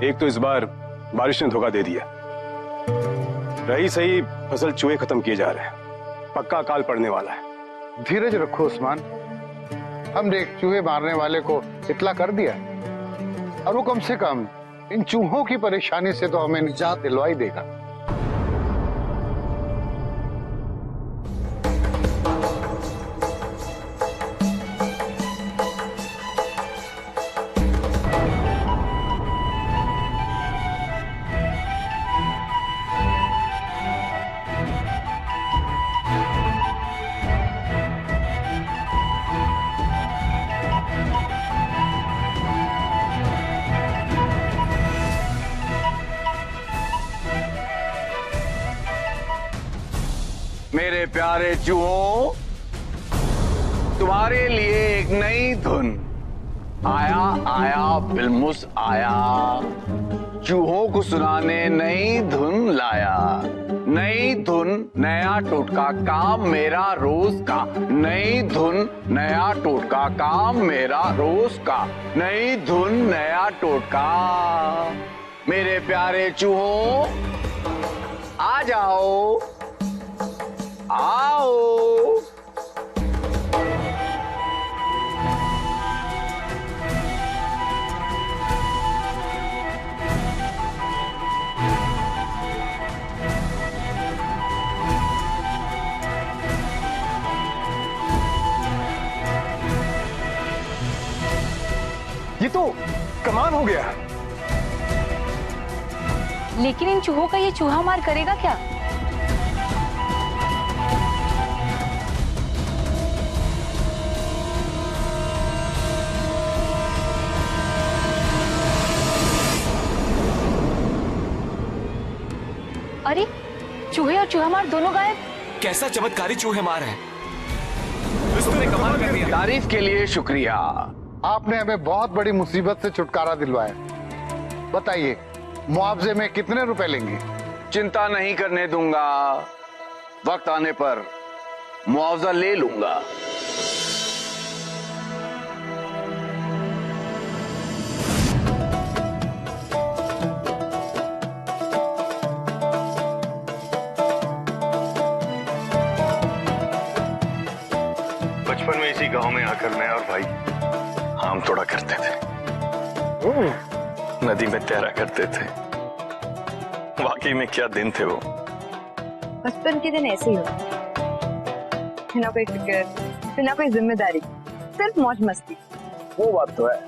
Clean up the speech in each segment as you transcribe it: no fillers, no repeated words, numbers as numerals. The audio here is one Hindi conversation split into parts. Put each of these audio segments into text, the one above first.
एक तो इस बार बारिश ने धोखा दे दिया, रही सही फसल चूहे खत्म किए जा रहे हैं, पक्का अकाल पड़ने वाला है। धीरज रखो उस्मान, हमने एक चूहे मारने वाले को इतला कर दिया और वो कम से कम इन चूहों की परेशानी से तो हमें निजात दिलवाई देगा। मेरे प्यारे चूहों, तुम्हारे लिए एक नई धुन। आया आया बिलमुस आया, चूहों को सुनाने नई धुन लाया। नई धुन नया टोटका काम मेरा रोज का, नई धुन नया टोटका काम मेरा रोज का, नई धुन नया टोटका। मेरे प्यारे चूहों, आ जाओ आओ। ये तो कमाल हो गया। लेकिन इन चूहों का ये चूहा मार करेगा क्या? अरे चूहे और चूहा मार दोनों गायब। कैसा चमत्कारी चूहे मार है, तुमने कमाल कर दिया। तारीफ के लिए शुक्रिया। आपने हमें बहुत बड़ी मुसीबत से छुटकारा दिलवाया। बताइए, मुआवजे में कितने रुपए लेंगे? चिंता नहीं करने दूंगा, वक्त आने पर मुआवजा ले लूंगा। बचपन में इसी गांव में आकर मैं और भाई आम तोड़ा करते थे, नदी में तैरा करते थे। वाकई में क्या दिन थे वो। बचपन के दिन ऐसे ही हो, बिना कोई फिक्र, बिना कोई जिम्मेदारी, सिर्फ मौज मस्ती। वो बात तो है।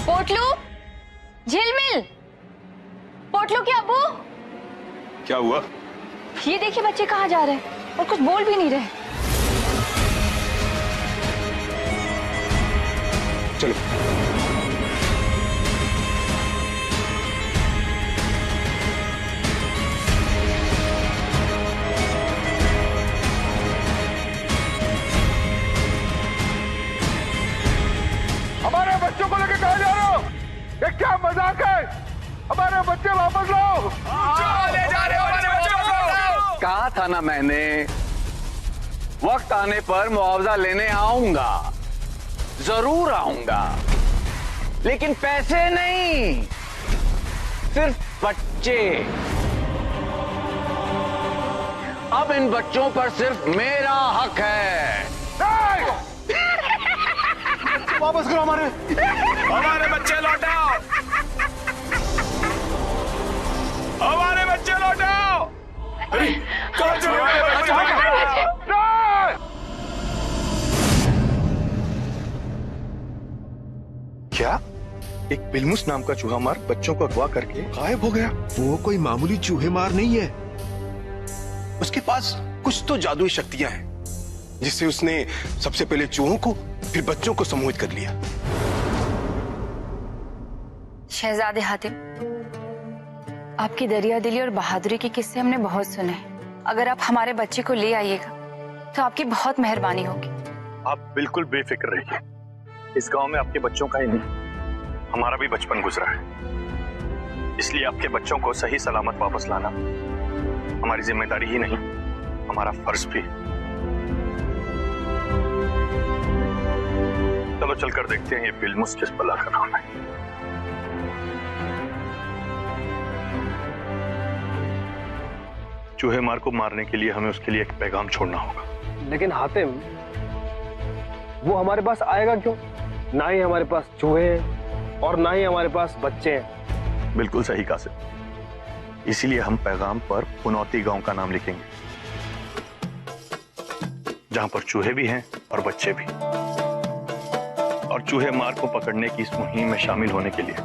पोटलू, झिलमिल, पोटलू के अब्बू। क्या हुआ? ये देखिए बच्चे कहाँ जा रहे हैं और कुछ बोल भी नहीं रहे। चलो। हमारे बच्चों को लेकर कहाँ जा रहे हो? ये क्या मजाक है? हमारे बच्चे वापस लाओ। ले जा रहे हो हमारे बच्चों को। कहा था ना मैंने, वक्त आने पर मुआवजा लेने आऊंगा, जरूर आऊंगा, लेकिन पैसे नहीं, सिर्फ बच्चे। अब इन बच्चों पर सिर्फ मेरा हक है। वापस करो हमारे बच्चे लौटाओ, हमारे बच्चे लौटाओ। कहाँ चले गए बच्चे? क्या एक बिलमुस नाम का चूहा मार बच्चों को अगवा करके गायब हो गया? वो कोई मामूली चूहे मार नहीं है। उसके पास कुछ तो जादुई शक्तियां हैं, जिससे उसने सबसे पहले चूहों को फिर बच्चों को सम्मोहित कर लिया। शहजादे हातिम, आपकी दरिया दिली और बहादुरी के किस्से हमने बहुत सुने। अगर आप हमारे बच्चे को ले आइएगा तो आपकी बहुत मेहरबानी होगी। आप बिल्कुल बेफिक्र रहिए। इस गांव में आपके बच्चों का ही नहीं, हमारा भी बचपन गुजरा है। इसलिए आपके बच्चों को सही सलामत वापस लाना हमारी जिम्मेदारी ही नहीं, हमारा फर्ज भी। चलो चलकर देखते हैं ये बिलमुस किस बला का नाम है। चूहे मार को मारने के लिए हमें उसके लिए एक पैगाम छोड़ना होगा। लेकिन हातिम, वो हमारे पास आएगा क्यों? ना ही हमारे पास चूहे हैं और ना ही हमारे पास बच्चे हैं। बिल्कुल सही कासिम। इसीलिए हम पैगाम पर पुनौती गांव का नाम लिखेंगे, जहां पर चूहे भी हैं और बच्चे भी। और चूहे मार को पकड़ने की इस मुहिम में शामिल होने के लिए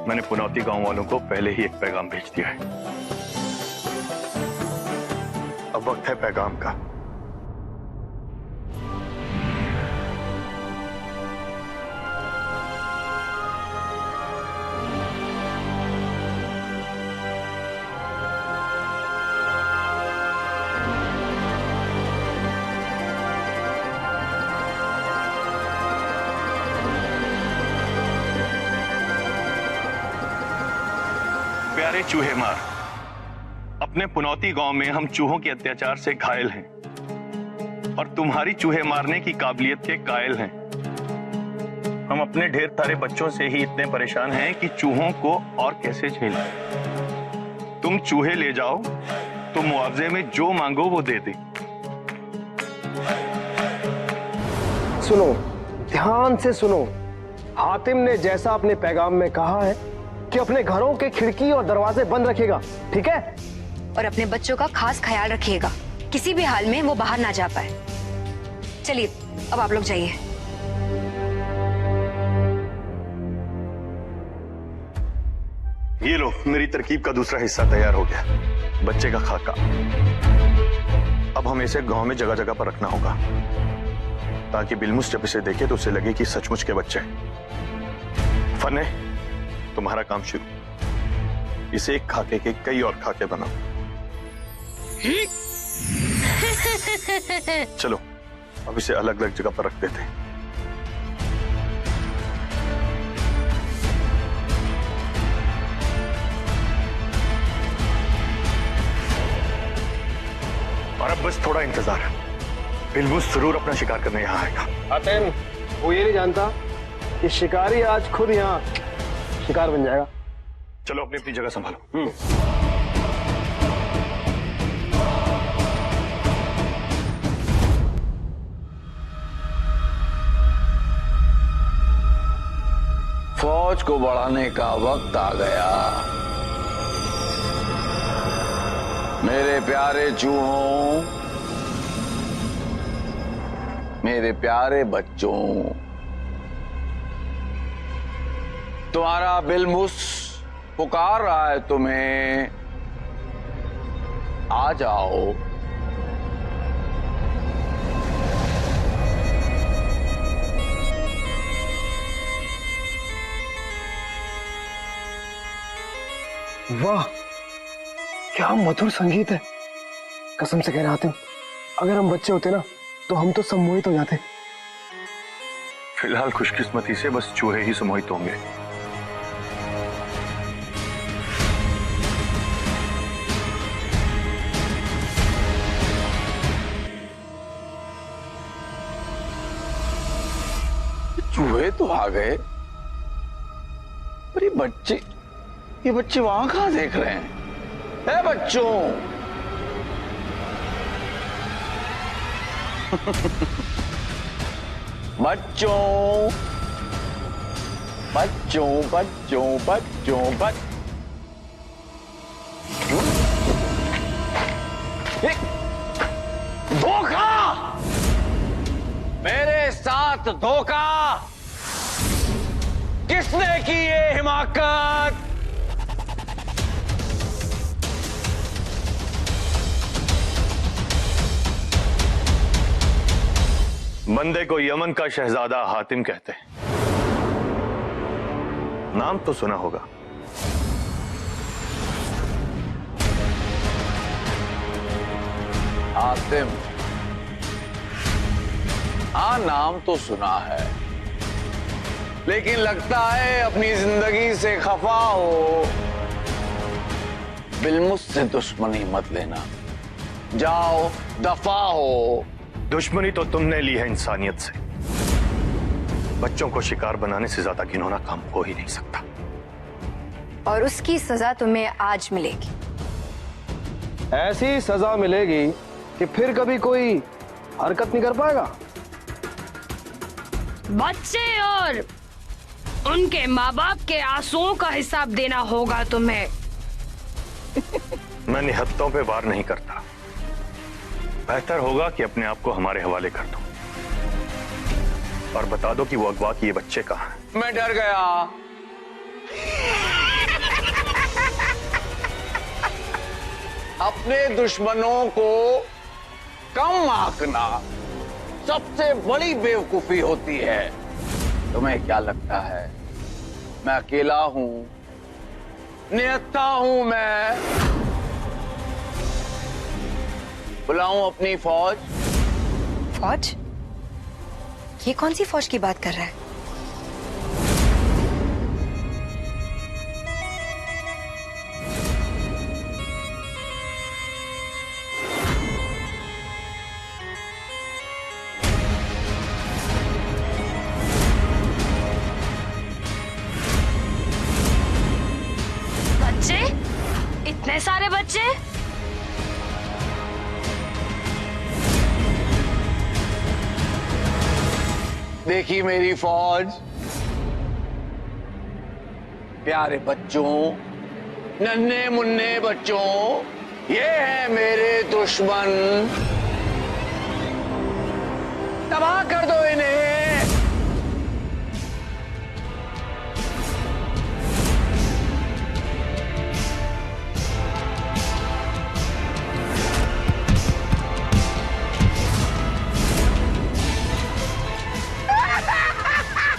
मैंने पुनौती गांव वालों को पहले ही एक पैगाम भेज दिया है। अब वक्त है पैगाम का। प्यारे चूहे मार, अपने पुनौती गांव में हम चूहों के अत्याचार से घायल हैं और तुम्हारी चूहे मारने की काबिलियत के कायल हैं। हम अपने ढेर सारे बच्चों से ही इतने परेशान हैं कि चूहों को और कैसे झेलें। तुम चूहे ले जाओ तो मुआवजे में जो मांगो वो दे दे। सुनो, ध्यान से सुनो। हातिम ने जैसा अपने पैगाम में कहा है कि अपने घरों के खिड़की और दरवाजे बंद रखेगा, ठीक है? और अपने बच्चों का खास ख्याल रखिएगा, किसी भी हाल में वो बाहर ना जा पाए। चलिए अब आप लोग जाइए। ये लो, मेरी तरकीब का दूसरा हिस्सा तैयार हो गया, बच्चे का खाका। अब हमें इसे गांव में जगह जगह पर रखना होगा ताकि बिलमुस जब इसे देखे तो उसे लगे कि सचमुच के बच्चे हैं। फने, तुम्हारा काम शुरू। इसे एक खाके के कई और खाके बनाओ। चलो अब इसे अलग अलग जगह पर रख देते हैं। और अब बस थोड़ा इंतजार है, बिलमुस जरूर अपना शिकार करने यहाँ आएगा। हातिम, वो ये नहीं जानता कि शिकारी आज खुद यहाँ शिकार बन जाएगा। चलो अपनी अपनी जगह संभालो। फौज को बढ़ाने का वक्त आ गया। मेरे प्यारे चूहों, मेरे प्यारे बच्चों, तुम्हारा बिलमुस पुकार रहा है तुम्हें। आ जाओ। वाह, क्या मधुर संगीत है। कसम से कह रहा हूं, अगर हम बच्चे होते ना तो हम तो सम्मोहित हो जाते। फिलहाल खुशकिस्मती से बस चूहे ही सम्मोहित होंगे। चूहे तो आ गए, पर ये बच्चे वहां कहां देख रहे हैं? ए बच्चों, बच्चों, बच्चों, बच्चों, बच्चों, धोखा! मेरे साथ धोखा! किसने की ये हिमाकत? बंदे को यमन का शहजादा हातिम कहते हैं। नाम तो सुना होगा, हातिम, हाँ नाम तो सुना है, लेकिन लगता है अपनी जिंदगी से खफा हो। बिलमुस से दुश्मनी मत लेना, जाओ दफा हो। दुश्मनी तो तुमने ली है इंसानियत से। बच्चों को शिकार बनाने से ज्यादा घिनौना काम हो ही नहीं सकता। और उसकी सजा तुम्हें आज मिलेगी। ऐसी सजा मिलेगी कि फिर कभी कोई हरकत नहीं कर पाएगा। बच्चे और उनके माँ बाप के आंसुओं का हिसाब देना होगा तुम्हें। मैं निहत्तों पे वार नहीं करता। बेहतर होगा कि अपने आप को हमारे हवाले कर दो और बता दो कि वो अगवा किए बच्चे कहाँ हैं। मैं डर गया। अपने दुश्मनों को कम आंकना सबसे बड़ी बेवकूफी होती है। तुम्हें क्या लगता है मैं अकेला हूं? निहत्था हूं मैं। बुलाऊं अपनी फौज? फौज? ये कौन सी फौज की बात कर रहा है? बच्चे? इतने सारे बच्चे? देखी मेरी फौज, प्यारे बच्चों, नन्हे मुन्ने बच्चों, ये है मेरे दुश्मन। तबाह कर दो इन्हें।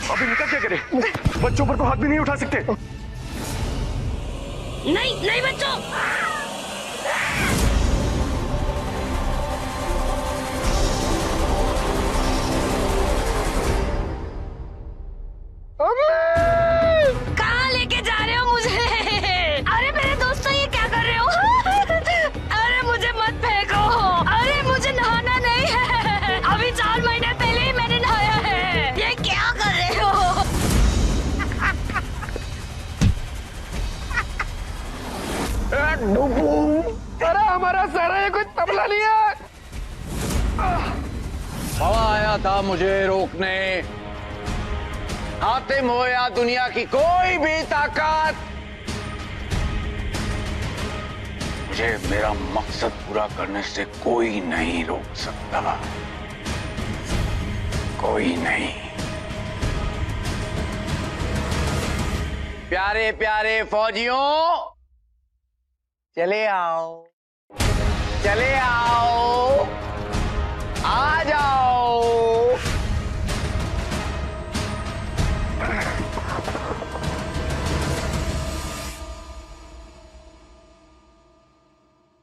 अभी इनका क्या करें? बच्चों पर तो हाथ भी नहीं उठा सकते। नहीं नहीं बच्चों। कहाँ लेके जा रहे हो मुझे? अरे मेरे दोस्तों ये क्या कर रहे हो? अरे मुझे मत फेंको। अरे मुझे नहाना नहीं है। अभी 4 महीने पहले ही मैंने नहाया है। ये क्या कर रहे हो? अरे हमारा सारा ये कोई तबला नहीं है। हवा आया था मुझे रोकने। हातिम हो या दुनिया की कोई भी ताकत, मुझे मेरा मकसद पूरा करने से कोई नहीं रोक सकता। कोई नहीं। प्यारे प्यारे फौजियों, चले आओ, चले आओ, आ जाओ।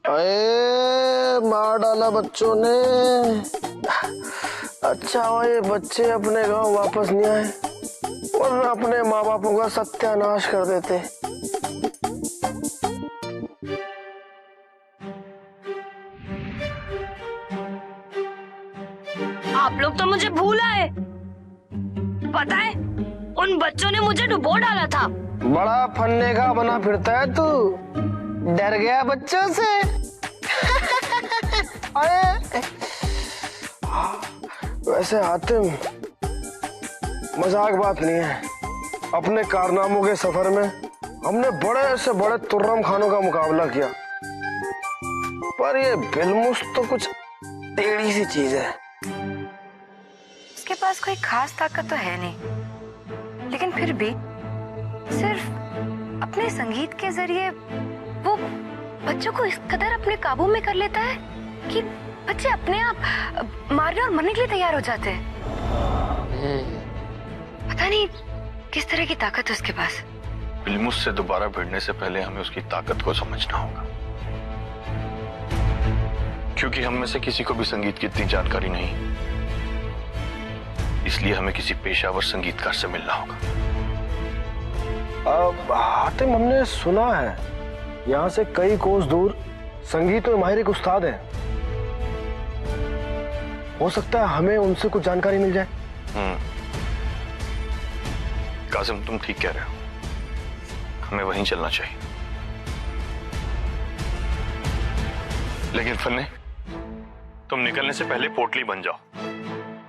अरे मार डाला बच्चों ने। अच्छा हुआ ये बच्चे अपने गांव वापस नहीं आए, वरना अपने माँ बापों का सत्यानाश कर देते। आप लोग तो मुझे भूल आए। पता है उन बच्चों ने मुझे डुबो डाला था। बड़ा फन्ने का बना फिरता है तू। डर गया बच्चों से? अरे वैसे हातिम, मजाक बात नहीं है। अपने कारनामों के सफर में हमने बड़े से बड़े तुर्रम खानों का मुकाबला किया, पर ये बिलमुस तो कुछ टेढ़ी सी चीज है। उसके पास कोई खास ताकत तो है नहीं, लेकिन फिर भी सिर्फ अपने संगीत के जरिए वो बच्चों को इस कदर अपने काबू में कर लेता है कि बच्चे अपने आप मारने और मरने के लिए तैयार हो जाते हैं। पता नहीं किस तरह की ताकत है उसके पास। बिलमुस से दोबारा भिड़ने से पहले हमें उसकी ताकत को समझना होगा। क्योंकि हम में से किसी को भी संगीत की इतनी जानकारी नहीं, इसलिए हमें किसी पेशावर संगीतकार से मिलना होगा। हातिम, हमने सुना है यहाँ से कई कोस दूर संगीत में माहिर एक उस्ताद हैं। हो सकता है हमें उनसे कुछ जानकारी मिल जाए। कासिम, तुम ठीक कह रहे हो, हमें वहीं चलना चाहिए। लेकिन फन्ने, तुम निकलने से पहले पोटली बन जाओ।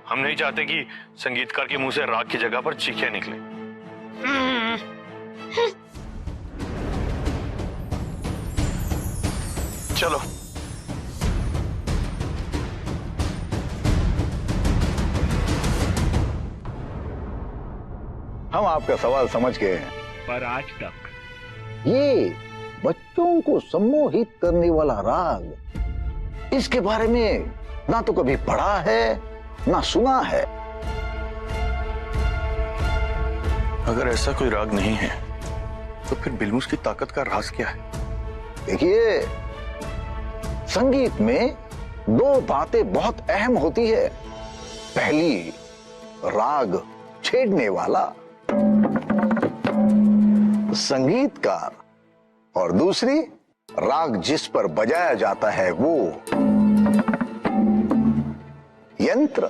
हम नहीं चाहते कि संगीतकार के मुंह से राग की जगह पर चीखें निकले। चलो। हम आपका सवाल समझ गए हैं, पर आज तक ये बच्चों को सम्मोहित करने वाला राग, इसके बारे में ना तो कभी पढ़ा है ना सुना है। अगर ऐसा कोई राग नहीं है तो फिर बिल्मुस की ताकत का राज क्या है? देखिए, संगीत में दो बातें बहुत अहम होती है। पहली, राग छेड़ने वाला संगीतकार, और दूसरी, राग जिस पर बजाया जाता है वो यंत्र।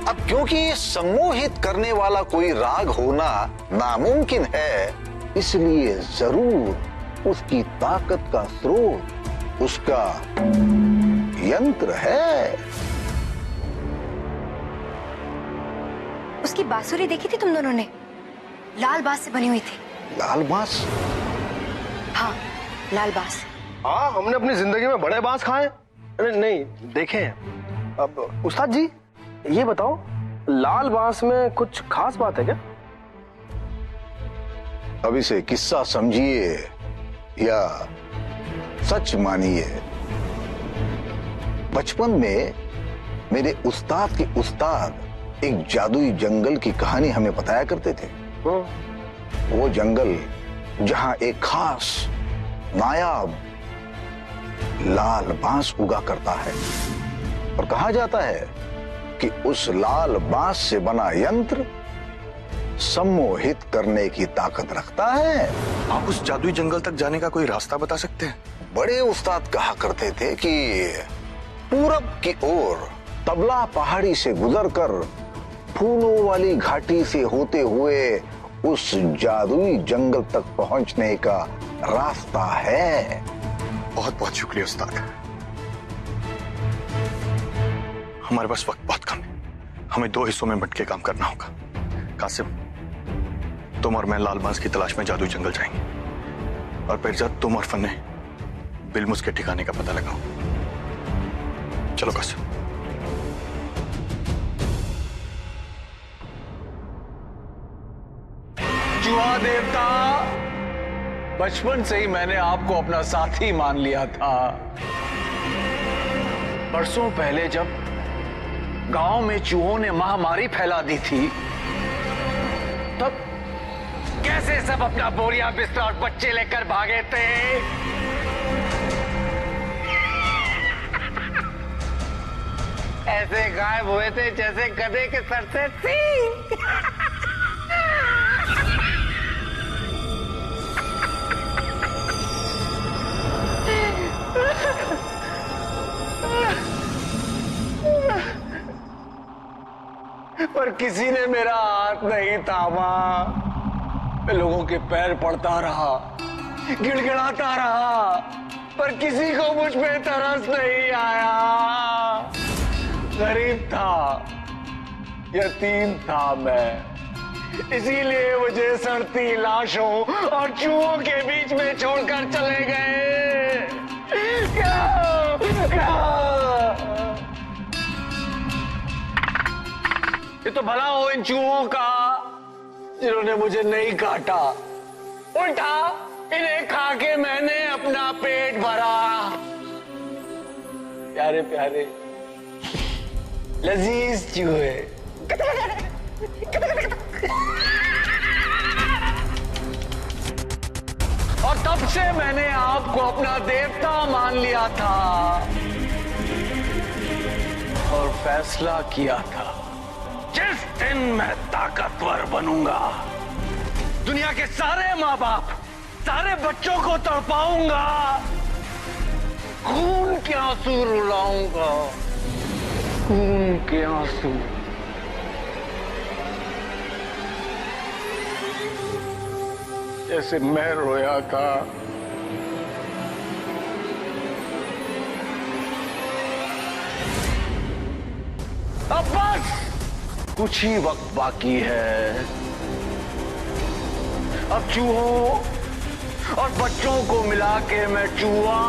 अब क्योंकि सम्मोहित करने वाला कोई राग होना नामुमकिन है, इसलिए जरूर उसकी ताकत का स्रोत उसका यंत्र है। उसकी बांसुरी देखी थी तुम दोनों ने? लाल बांस से बनी हुई थी। लाल बांस? हाँ, लाल बांस। हाँ, हमने अपनी जिंदगी में बड़े बांस खाए। अरे नहीं, देखे हैं। अब उस्ताद जी, ये बताओ, लाल बांस में कुछ खास बात है क्या? अब इसे किस्सा समझिए या सच मानिए। बचपन में मेरे उस्ताद के उस्ताद एक जादुई जंगल की कहानी हमें बताया करते थे। वो जंगल जहां एक खास नायाब लाल बांस उगा करता है, और कहा जाता है कि उस लाल बांस से बना यंत्र सम्मोहित करने की ताकत रखता है। आप उस जादुई जंगल तक जाने का कोई रास्ता बता सकते हैं? बड़े उस्ताद कहा करते थे कि पूरब की ओर तबला पहाड़ी से गुजरकर फूलों वाली घाटी से होते हुए उस जादुई जंगल तक पहुंचने का रास्ता है। बहुत बहुत शुक्रिया उस्ताद। हमारे पास वक्त बहुत कम है, हमें दो हिस्सों में बंट के काम करना होगा। कासिम, तुम और मैं लाल बांस की तलाश में जादुई जंगल जाएंगे, और पिरजाद, तुम और फन्ने बिल्मुस के ठिकाने का पता लगाओ। चलो कासिम। चूहा देवता, बचपन से ही मैंने आपको अपना साथी मान लिया था। बरसों पहले जब गांव में चूहों ने महामारी फैला दी थी, तब कैसे सब अपना बोरिया बिस्तर और बच्चे लेकर भागे थे। ऐसे गायब हुए थे जैसे गधे के सर से सींग। पर किसी ने मेरा हाथ नहीं थामा। मैं लोगों के पैर पड़ता रहा, गिड़गिड़ाता रहा, पर किसी को मुझ पे तरस नहीं आया। गरीब था, यतीम था मैं, इसीलिए मुझे सड़ती लाशों और चूहों के बीच में छोड़कर चले गए। ये तो भला हो इन चूहों का जिन्होंने मुझे नहीं काटा, उल्टा इन्हें खा के मैंने अपना पेट भरा। प्यारे प्यारे लजीज चूहे। और तब से मैंने आपको अपना देवता मान लिया था और फैसला किया था, जिस दिन मैं ताकतवर बनूंगा, दुनिया के सारे माँ बाप, सारे बच्चों को तड़पाऊंगा, खून के आंसू रुलाऊंगा, खून के आंसू। जैसे मैं रोया था। अब बस कुछ ही वक्त बाकी है। अब चूहों और बच्चों को मिला के मैं चूहा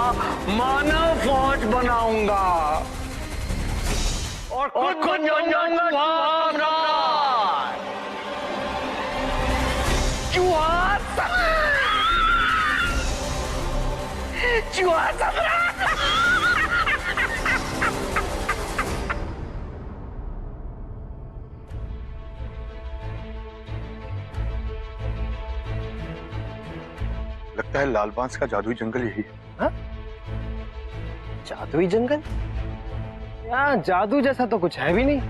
मानव फौज बनाऊंगा और खुद बन जाऊंगा चूहा चूहा सम्राट। लगता है लाल बांस का जादुई जंगल यही है। जादुई जंगल? यहाँ जादू जैसा तो कुछ है भी नहीं।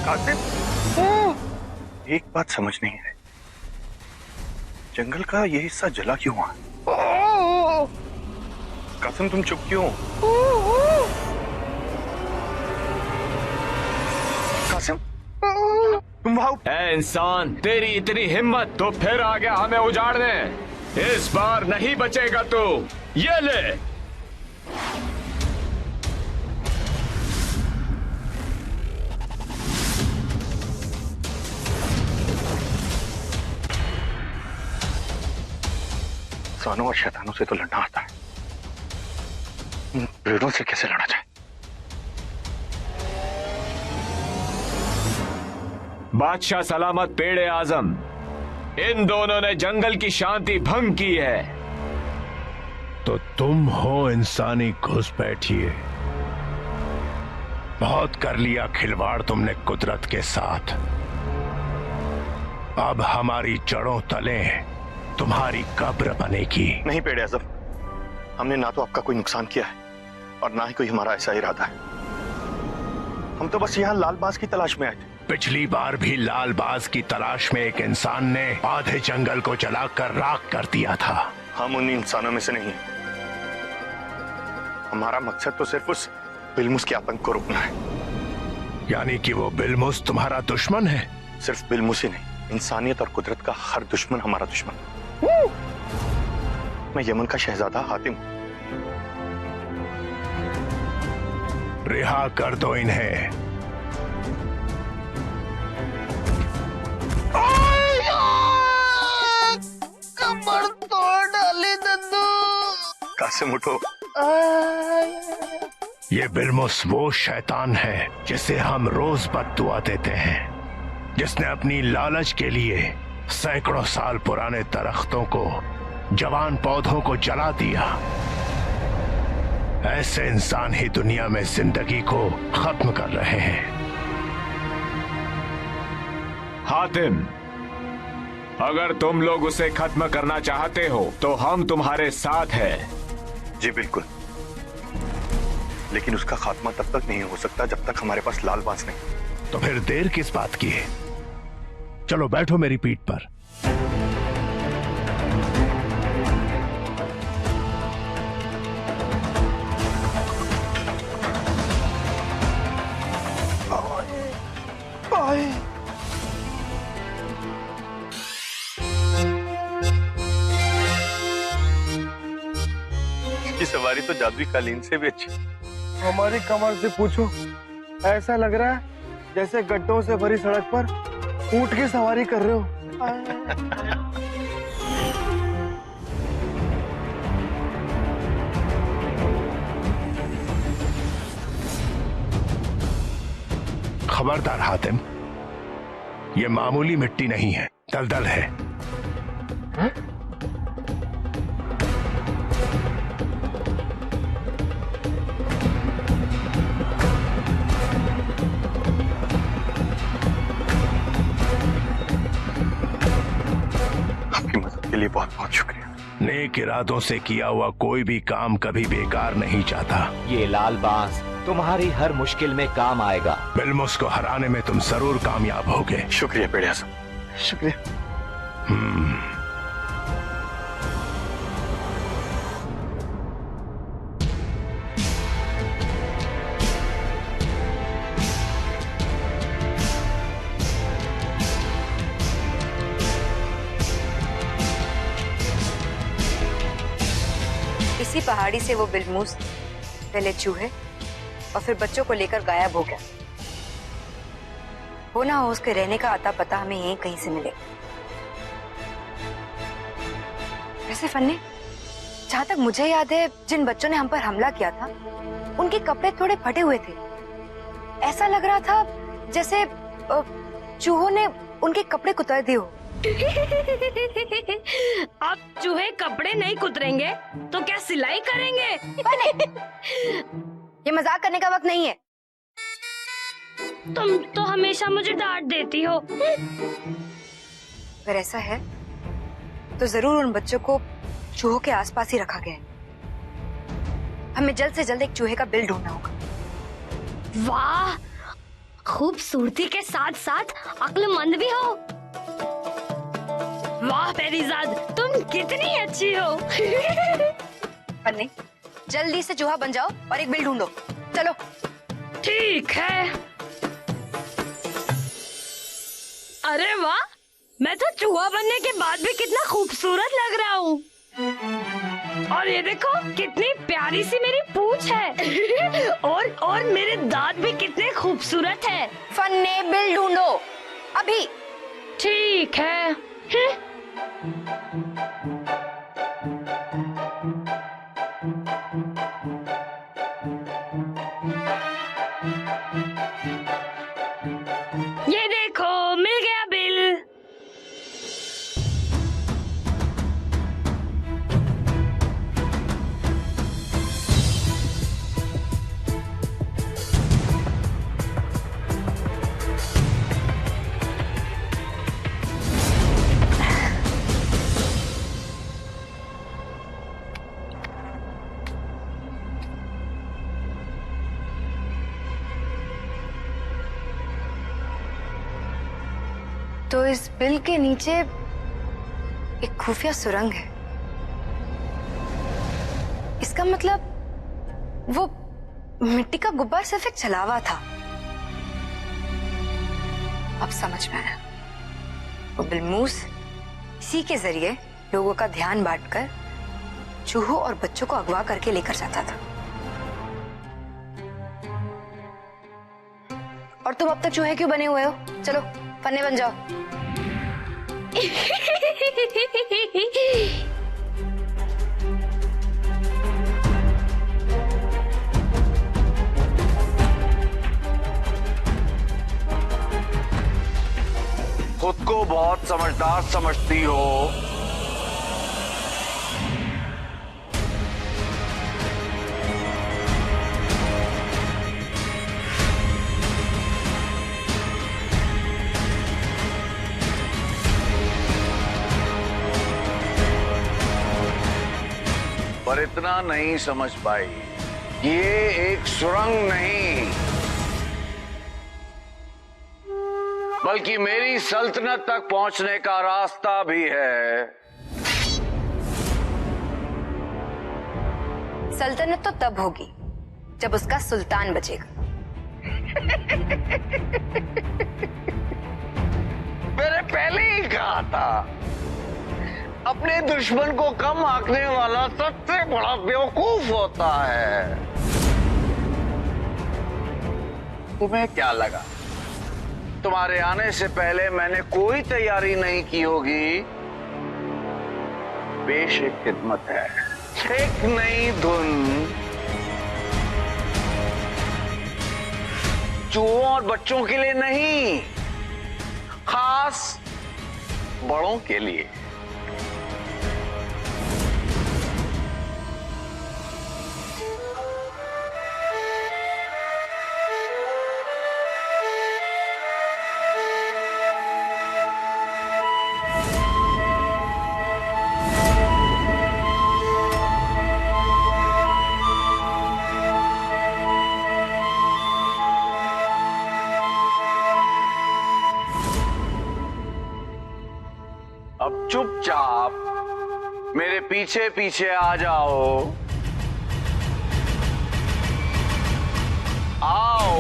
कासिम, एक बात समझ नहीं है, जंगल का ये हिस्सा जला क्यों हुआ? कासिम तुम चुप क्यों? कासिम तुम वहां? ए इंसान, तेरी इतनी हिम्मत तो फिर आ गया हमें उजाड़ने। इस बार नहीं बचेगा तू। ये ले। इंसानों और शैतानों से तो लड़ना आता है, इन पेड़ों से कैसे लड़ा जाए? बादशाह सलामत पेड़े आजम, इन दोनों ने जंगल की शांति भंग की है। तो तुम हो इंसानी घुसपैठिए। बहुत कर लिया खिलवाड़ तुमने कुदरत के साथ। अब हमारी जड़ों तले तुम्हारी कब्र बनेगी। नहीं पेड़े आजम, हमने ना तो आपका कोई नुकसान किया है और ना ही कोई हमारा ऐसा इरादा है। हम तो बस यहाँ लाल बांस की तलाश में आए थे। पिछली बार भी लाल बाज की तलाश में एक इंसान ने आधे जंगल को जलाकर राख कर दिया था। हम उन इंसानों में से नहीं हैं। हमारा मकसद तो सिर्फ उस बिलमुस के आतंक को रोकना है। यानी कि वो बिलमुस तुम्हारा दुश्मन है? सिर्फ बिलमुस ही नहीं, इंसानियत और कुदरत का हर दुश्मन हमारा दुश्मन। मैं यमन का शहजादा हातिम। रिहा कर दो इन्हें। कमर तोड़ डाली दद्दू। कासिम उठो। ये बिलमुस वो शैतान है जिसे हम रोज बद्दुआ देते हैं, जिसने अपनी लालच के लिए सैकड़ों साल पुराने दरख्तों को, जवान पौधों को जला दिया। ऐसे इंसान ही दुनिया में जिंदगी को खत्म कर रहे हैं। हातिम, अगर तुम लोग उसे खत्म करना चाहते हो तो हम तुम्हारे साथ हैं। जी बिल्कुल, लेकिन उसका खात्मा तब तक नहीं हो सकता जब तक हमारे पास लाल बांस नहीं। तो फिर देर किस बात की है? चलो बैठो मेरी पीठ पर। इसकी सवारी तो जादुई कालीन से भी अच्छी। हमारी कमर से पूछो, ऐसा लग रहा है जैसे गड्ढों से भरी सड़क पर ऊंट की सवारी कर रहे हो। खबरदार हातिम, ये मामूली मिट्टी नहीं है, दलदल है। नेक इरादों से किया हुआ कोई भी काम कभी बेकार नहीं जाता। ये लाल बांस तुम्हारी हर मुश्किल में काम आएगा। बिल्मुस को हराने में तुम जरूर कामयाब होगे। शुक्रिया पेड़िया साहब, शुक्रिया। इसी पहाड़ी से वो बिलमूस पहले चूहे और फिर बच्चों को लेकर गायब हो गया। हो ना हो उसके रहने का अता पता हमें यहीं कहीं से मिले। वैसे फन्ने, जहां तक मुझे याद है, जिन बच्चों ने हम पर हमला किया था उनके कपड़े थोड़े फटे हुए थे। ऐसा लग रहा था जैसे चूहों ने उनके कपड़े कुतर दिए हो। अब चूहे कपड़े नहीं कुतरेंगे तो क्या सिलाई करेंगे? ये मजाक करने का वक्त नहीं है। तुम तो हमेशा मुझे डांट देती हो। अगर ऐसा है तो जरूर उन बच्चों को चूहों के आसपास ही रखा गया है। हमें जल्द से जल्द एक चूहे का बिल ढूंढना होगा। वाह, खूबसूरती के साथ साथ अक्लमंद भी हो। वाह पेरीजाद, तुम कितनी अच्छी हो। पन्ने, जल्दी से चूहा बन जाओ और एक बिल ढूंढो। चलो। ठीक है। अरे वाह, मैं तो चूहा बनने के बाद भी कितना खूबसूरत लग रहा हूँ। और ये देखो कितनी प्यारी सी मेरी पूंछ है। और मेरे दांत भी कितने खूबसूरत है। फन्ने, बिल ढूंढो अभी। ठीक है। ये देखो, मिल गया बिल। तो इस बिल के नीचे एक खुफिया सुरंग है। इसका मतलब वो मिट्टी का गुब्बार सिर्फ एक छलावा था। अब समझ में आया। वो बिलमूस इसी के जरिए लोगों का ध्यान बांटकर चूहों और बच्चों को अगवा करके लेकर जाता था। और तुम अब तक चूहे क्यों बने हुए हो? चलो फन्ने बन जाओ। खुद को बहुत समझदार समझती हो। पर इतना नहीं समझ पाई, ये एक सुरंग नहीं बल्कि मेरी सल्तनत तक पहुंचने का रास्ता भी है। सल्तनत तो तब होगी जब उसका सुल्तान बचेगा। मैंने पहले ही कहा था, अपने दुश्मन को कम आंकने वाला सबसे बड़ा बेवकूफ होता है। तुम्हें क्या लगा तुम्हारे आने से पहले मैंने कोई तैयारी नहीं की होगी? पेश एक खिदमत है, एक नई धुन चूहों और बच्चों के लिए नहीं, खास बड़ों के लिए। पीछे पीछे आ जाओ। आओ।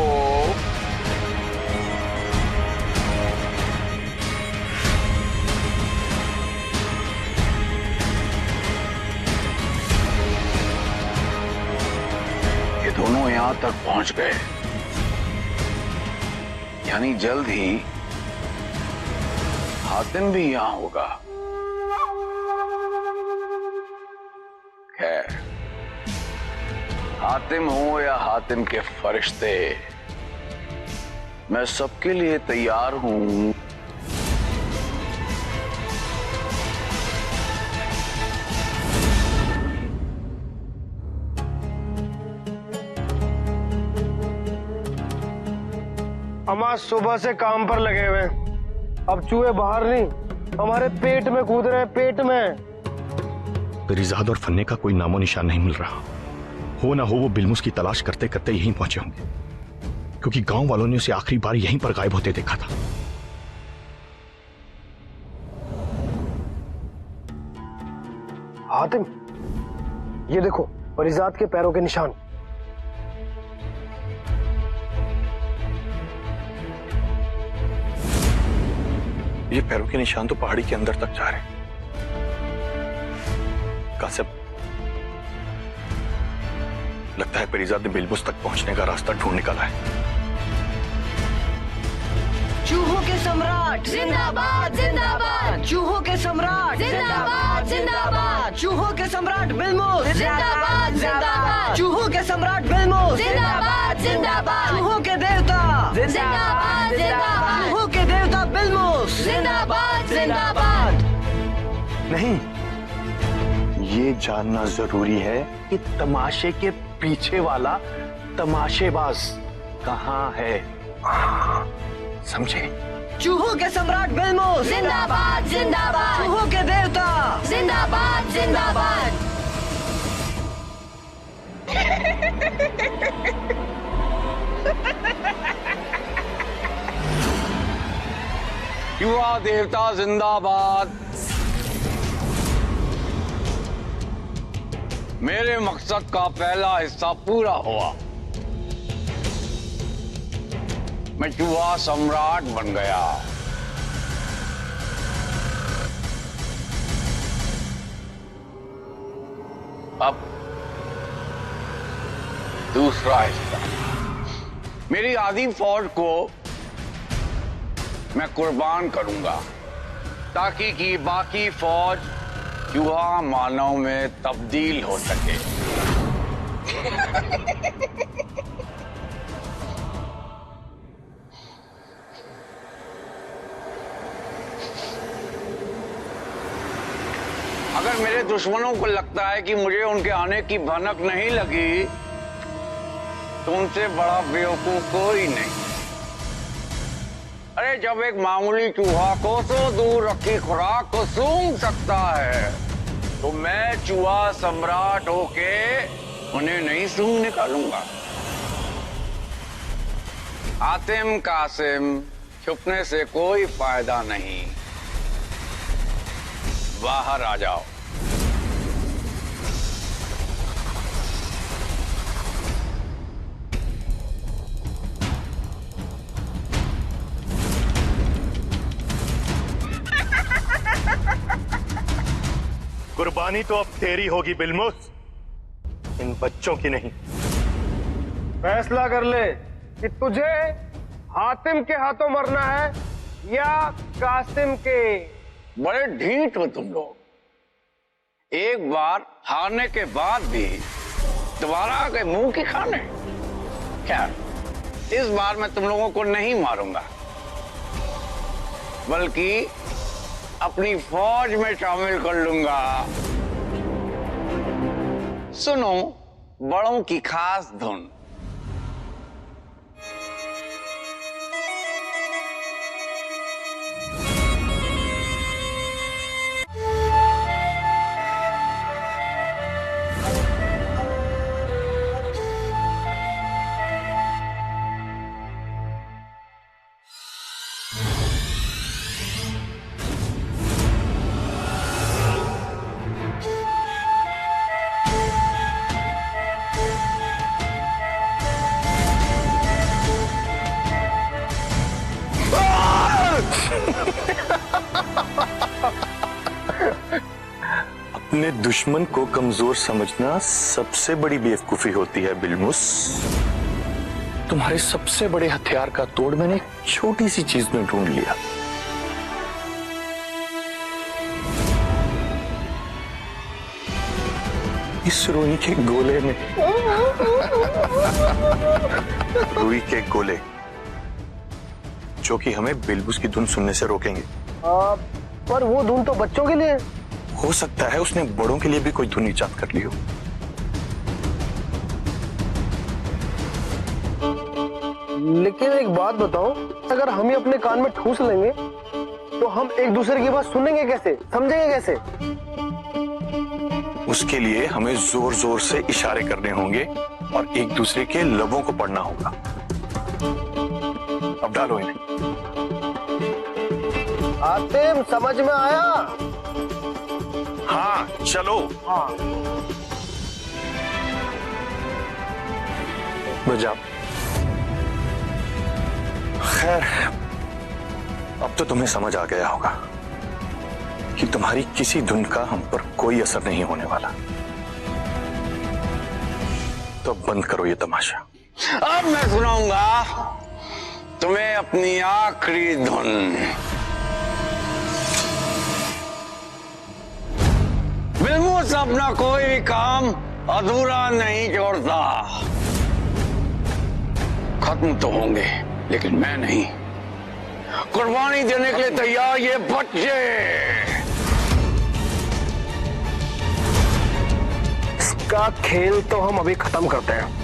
ये दोनों यहां तक पहुंच गए, यानी जल्द ही हातिम भी यहां होगा। खैर, हातिम हो या हातिम के फरिश्ते, मैं सबके लिए तैयार हूं। हम आज सुबह से काम पर लगे हुए हैं। अब चूहे बाहर नहीं, हमारे पेट में कूद रहे हैं, पेट में। रिजाद और फन्ने का कोई नामो निशान नहीं मिल रहा। हो ना हो वो बिलमुस की तलाश करते करते यहीं पहुंचे होंगे, क्योंकि गांव वालों ने उसे आखिरी बार यहीं पर गायब होते देखा था। हातिम, ये देखो रिजाद के पैरों के निशान। ये पैरों के निशान तो पहाड़ी के अंदर तक जा रहे हैं। कासिम, लगता है परिजाद ने बिलमुस तक पहुंचने का रास्ता ढूंढ निकाला है। चूहों के सम्राट जिंदाबाद जिंदाबाद, चूहों के सम्राट जिंदाबाद जिंदाबाद, चूहों के सम्राट बिलमुस जिंदाबाद जिंदाबाद, चूहों के सम्राट बिलमुस जिंदाबाद जिंदाबाद, चूहों के देवता जिंदाबाद जिंदाबाद, चूहों के देवता बिलमुस जिंदाबाद जिंदाबाद। नहीं, ये जानना जरूरी है कि तमाशे के पीछे वाला तमाशेबाज कहाँ है। समझे? चूहों के सम्राट बिलमुस जिंदाबाद जिंदाबाद, चूहों के देवता जिंदाबाद जिंदाबाद। युवा देवता जिंदाबाद। मेरे मकसद का पहला हिस्सा पूरा हुआ। मैं चूहा सम्राट बन गया। अब दूसरा हिस्सा, मेरी आधी फौज को मैं कुर्बान करूंगा ताकि कि बाकी फौज चूहा मानव में तब्दील हो सके। अगर मेरे दुश्मनों को लगता है कि मुझे उनके आने की भनक नहीं लगी, तो उनसे बड़ा बेवकूफ कोई नहीं। अरे जब एक मामूली चूहा कोसों दूर रखी खुराक को सूंघ सकता है, तो मैं चूहा सम्राट होके उन्हें नहीं सूंघ निकालूंगा। हातिम कासिम, छुपने से कोई फायदा नहीं। बाहर आ जाओ। कुर्बानी तो अब तेरी होगी बिलमुस, इन बच्चों की नहीं। फैसला कर ले कि तुझे हातिम के हाथों मरना है या कासिम के। बड़े ढीठ हो तुम लोग। एक बार हारने के बाद भी दोबारा आ गए मुंह की खाने। खैर, इस बार मैं तुम लोगों को नहीं मारूंगा, बल्कि अपनी फौज में शामिल कर लूंगा। सुनो बड़ों की खास धुन। अपने दुश्मन को कमजोर समझना सबसे बड़ी बेवकूफी होती है बिलमुस। तुम्हारे सबसे बड़े हथियार का तोड़ मैंने एक छोटी सी चीज में ढूंढ लिया। इस रुई के गोले में। रुई के गोले जो कि हमें बिलमुस की धुन सुनने से रोकेंगे। पर वो धुन तो बच्चों के लिए। हो सकता है उसने बड़ों के लिए भी कोई धुन इजाद कर ली हो। लेकिन एक बात बताओ, अगर हम ही अपने कान में ठूस लेंगे तो हम एक दूसरे की बात सुनेंगे कैसे, समझेंगे कैसे? उसके लिए हमें जोर जोर से इशारे करने होंगे और एक दूसरे के लबों को पढ़ना होगा। अब डालो इन्हें। आतिम, समझ में आया? हाँ चलो। बजाओ। खैर, अब तो तुम्हें समझ आ गया होगा कि तुम्हारी किसी धुन का हम पर कोई असर नहीं होने वाला। तो बंद करो ये तमाशा। अब मैं सुनाऊंगा तुम्हें अपनी आखिरी धुन। बिलमुस अपना कोई भी काम अधूरा नहीं छोड़ता। खत्म तो होंगे लेकिन मैं नहीं। कुर्बानी देने के लिए तैयार ये बच्चे। इसका खेल तो हम अभी खत्म करते हैं।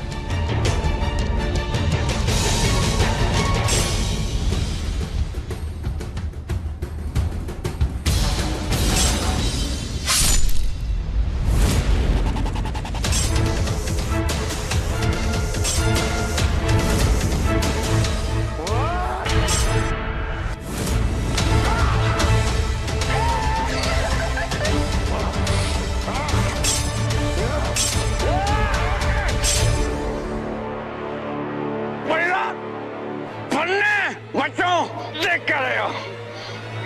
बच्चों, देख कर रहे हो,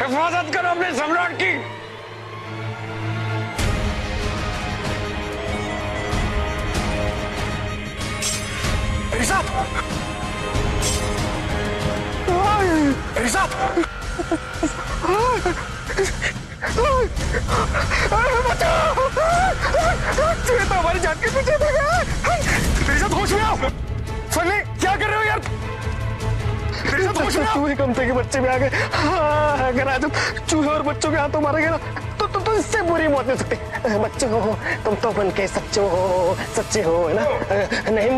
हिफाजत करो अपने सम्राट की। तो हमारी जान के पीछे होश में आओ। फन्ने, क्या कर रहे हो यार? चूहे कमते के बच्चे भी आ गए। हाँ, अगर आज चूहे और बच्चों के हाथों मारे गए ना तो इससे बुरी मौत नहीं सकती। बच्चों, तुम तो बन के सच्चे हो, है ना? नहीं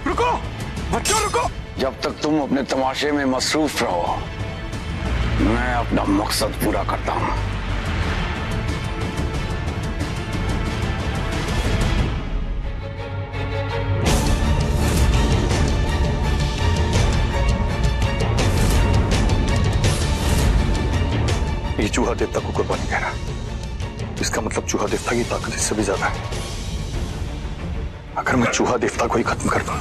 रुको बच्चों, रुको। जब तक तुम अपने तमाशे में मसरूफ रहो, मैं अपना मकसद पूरा करता हूं। ये चूहा देवता को कुर्बानी कह रहा। इसका मतलब चूहा देवता की ताकत इससे भी ज्यादा है। अगर मैं चूहा देवता को ही खत्म कर दूं,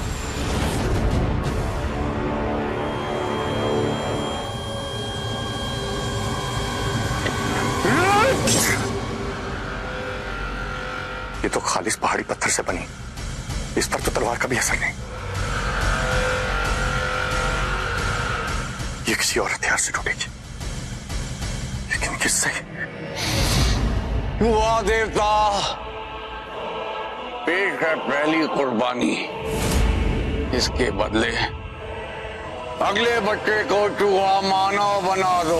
ये तो खालिस पहाड़ी पत्थर से बनी, इस पर तो तलवार का भी असर नहीं। ये किसी और हथियार से टूटेगी, लेकिन किससे? वाह देवता, पेश है पहली कुर्बानी। इसके बदले अगले बच्चे को चूहा मानव बना दो।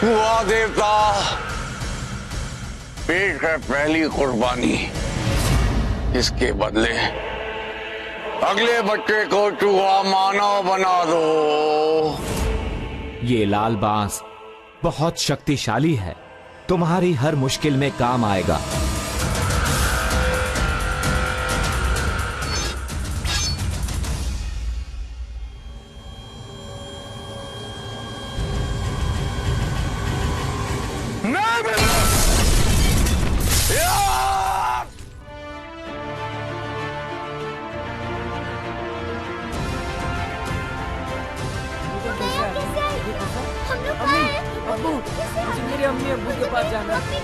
वाह देवता, पेश है पहली कुर्बानी। इसके बदले अगले बच्चे को चूहा मानव बना दो। ये लाल बांस बहुत शक्तिशाली है, तुम्हारी हर मुश्किल में काम आएगा। अब्बू, मुझे मेरे अम्मी अब्बू के पास जाना है।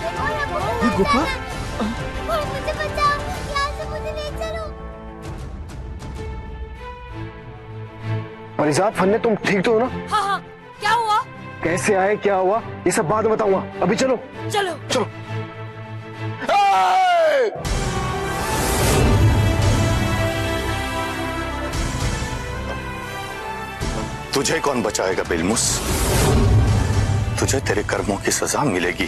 ये गुफा? मुझे बचाओ, यहाँ से मुझे ले चलो। परिजात फन्ने, तुम ठीक तो हो ना? हाँ हाँ, क्या हुआ? कैसे आए, क्या हुआ, ये सब बाद में बताऊंगा, अभी चलो। चलो चलो। तुझे कौन बचाएगा बिलमुस? तुझे तेरे कर्मों की सजा मिलेगी।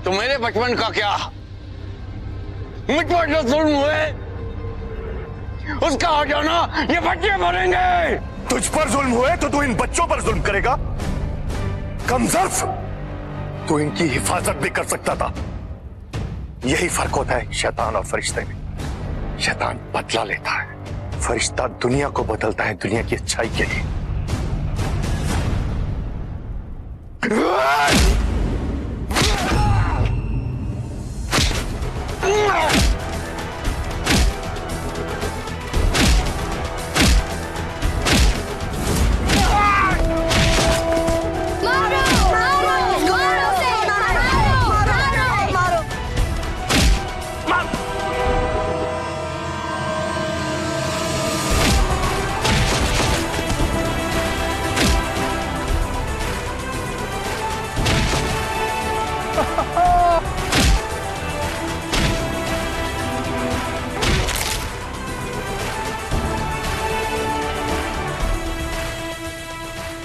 तो मेरे बचपन का क्या? मुझ पर जो जुल्म हुए उसका हो जाना ये बच्चे मरेंगे। तुझ पर जुल्म हुए तो तू इन बच्चों पर जुल्म करेगा? कमजर्फ, तू इनकी हिफाजत भी कर सकता था। यही फर्क होता है शैतान और फरिश्ते में। शैतान बदला लेता है, फरिश्ता दुनिया को बदलता है दुनिया की अच्छाई के लिए।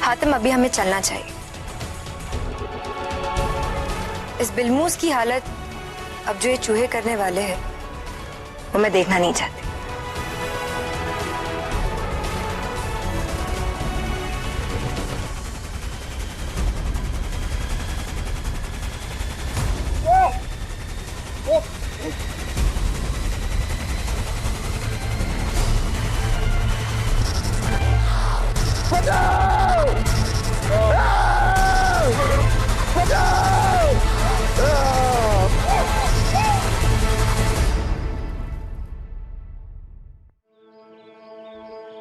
हातिम, अभी हमें चलना चाहिए। इस बिलमूस की हालत अब जो ये चूहे करने वाले हैं वो मैं देखना नहीं चाहती।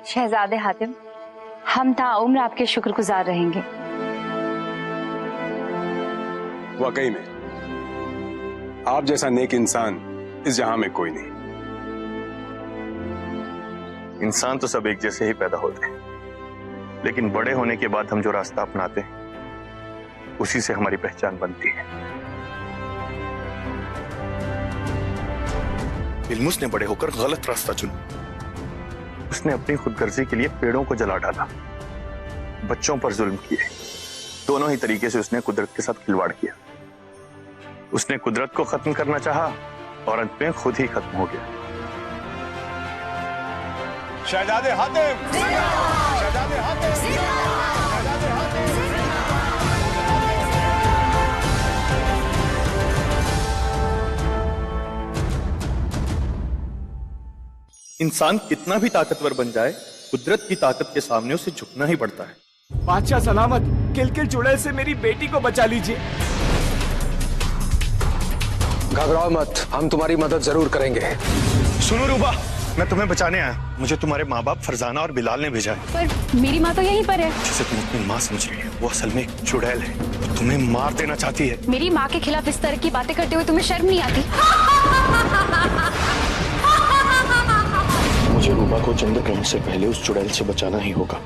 शहजादे हातिम, हम ताउम्र आपके शुक्रगुजार रहेंगे। वाकई में आप जैसा नेक इंसान इस जहां में कोई नहीं। इंसान तो सब एक जैसे ही पैदा होते हैं, लेकिन बड़े होने के बाद हम जो रास्ता अपनाते हैं उसी से हमारी पहचान बनती है। बिलमुस ने बड़े होकर गलत रास्ता चुना। उसने अपनी खुदगर्जी के लिए पेड़ों को जला डाला, बच्चों पर जुल्म किए। दोनों ही तरीके से उसने कुदरत के साथ खिलवाड़ किया। उसने कुदरत को खत्म करना चाहा और अंत में खुद ही खत्म हो गया। शहजादे हातिम, शहजादे हातिम, शहजादे हातिम। इंसान कितना भी ताकतवर बन जाए, कुदरत की ताकत के सामने उसे झुकना ही पड़ता है। बादशाह सलामत, किलकिल चुड़ैल से मेरी बेटी को बचा लीजिए। घबराओ मत, हम तुम्हारी मदद जरूर करेंगे। सुनो रूबा, मैं तुम्हें बचाने आया। मुझे तुम्हारे माँ बाप फरजाना और बिलाल ने भेजा है। पर मेरी माँ तो यहीं पर है। जिसे तुम अपनी माँ समझ रही है, वो असल में एक चुड़ैल है। वो तुम्हें मार देना चाहती है। मेरी माँ के खिलाफ इस तरह की बातें करते हुए तुम्हें शर्म नहीं आती? मुझे रूबा को चंद्रग्रहण से पहले उस चुड़ैल से बचाना ही होगा।